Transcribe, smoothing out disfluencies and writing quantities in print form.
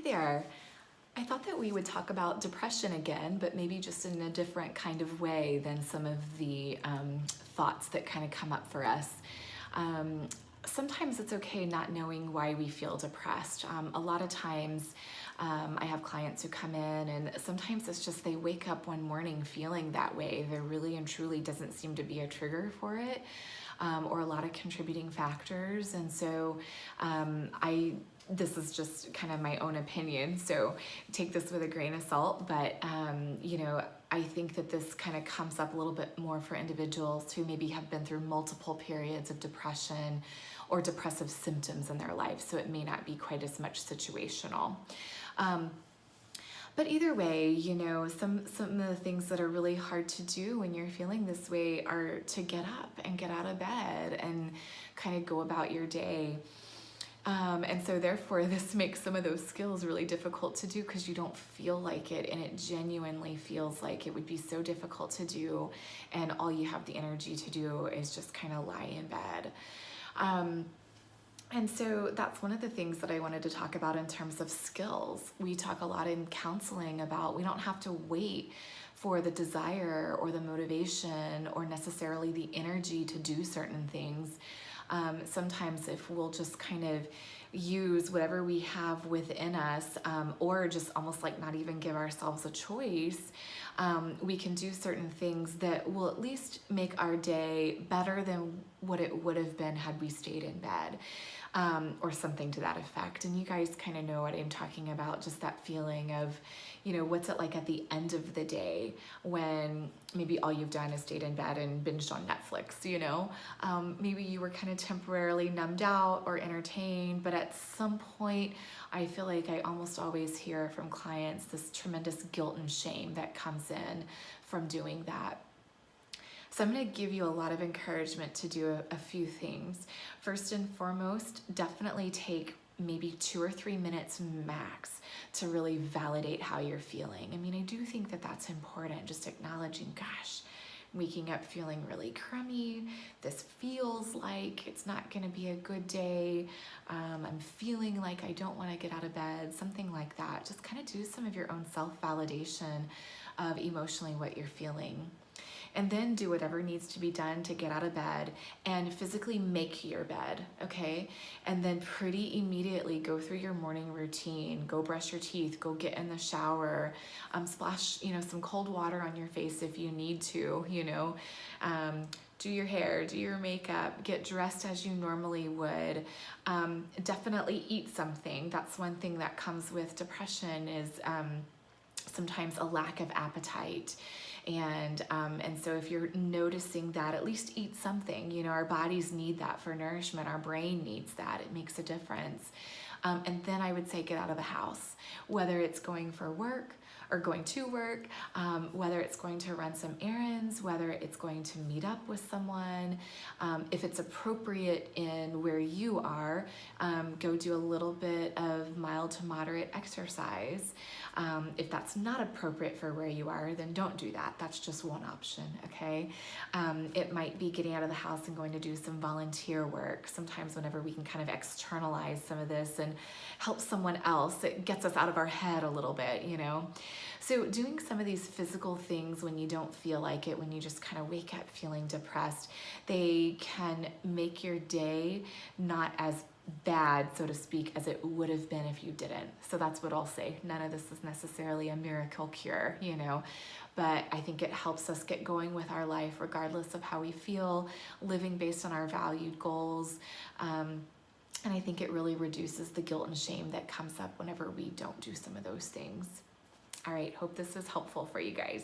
Hi there. I thought that we would talk about depression again, but maybe just in a different kind of way than some of the thoughts that kind of come up for us. Um, Sometimes it's okay not knowing why we feel depressed. A lot of times I have clients who come in and sometimes it's just they wake up one morning feeling that way. There really and truly doesn't seem to be a trigger for it. Or a lot of contributing factors. And so this is just kind of my own opinion, so take this with a grain of salt, but I think that this kind of comes up a little bit more for individuals who maybe have been through multiple periods of depression or depressive symptoms in their life, so it may not be quite as much situational. But either way, some of the things that are really hard to do when you're feeling this way are to get up and get out of bed and kind of go about your day. And so therefore, this makes some of those skills really difficult to do because you don't feel like it, and it genuinely feels like it would be so difficult to do, and all you have the energy to do is just kind of lie in bed. And so that's one of the things that I wanted to talk about in terms of skills. We talk a lot in counseling about we don't have to wait for the desire or the motivation or necessarily the energy to do certain things. Sometimes if we'll just kind of use whatever we have within us, or just almost like not even give ourselves a choice, we can do certain things that will at least make our day better than what it would have been had we stayed in bed. Or something to that effect. And you guys kind of know what I'm talking about, just that feeling of, what's it like at the end of the day when maybe all you've done is stayed in bed and binged on Netflix, maybe you were kind of temporarily numbed out or entertained, but at some point, I feel like I almost always hear from clients this tremendous guilt and shame that comes in from doing that. So I'm going to give you a lot of encouragement to do a few things. First and foremost, definitely take maybe 2 or 3 minutes max to really validate how you're feeling. I mean, I do think that that's important, just acknowledging, gosh, waking up feeling really crummy. This feels like it's not going to be a good day. I'm feeling like I don't want to get out of bed, something like that. Just kind of do some of your own self-validation of emotionally what you're feeling. And then do whatever needs to be done to get out of bed and physically make your bed, okay? And then pretty immediately go through your morning routine, go brush your teeth, go get in the shower, splash, some cold water on your face if you need to, do your hair, do your makeup, get dressed as you normally would. Definitely eat something. That's one thing that comes with depression is sometimes a lack of appetite. And so if you're noticing that, at least eat something. Our bodies need that for nourishment. Our brain needs that. It makes a difference. And then I would say get out of the house, whether it's going for work or going to work, whether it's going to run some errands, whether it's going to meet up with someone. If it's appropriate in where you are, go do a little bit of mild to moderate exercise. If that's not appropriate for where you are, then don't do that. That's just one option, okay? It might be getting out of the house and going to do some volunteer work. Sometimes whenever we can kind of externalize some of this and help someone else, it gets us out of our head a little bit, So doing some of these physical things when you don't feel like it, when you just kind of wake up feeling depressed, they can make your day not as bad, so to speak, as it would have been if you didn't. So that's what I'll say. None of this is necessarily a miracle cure, but I think it helps us get going with our life regardless of how we feel, living based on our valued goals. And I think it really reduces the guilt and shame that comes up whenever we don't do some of those things. All right, hope this is helpful for you guys.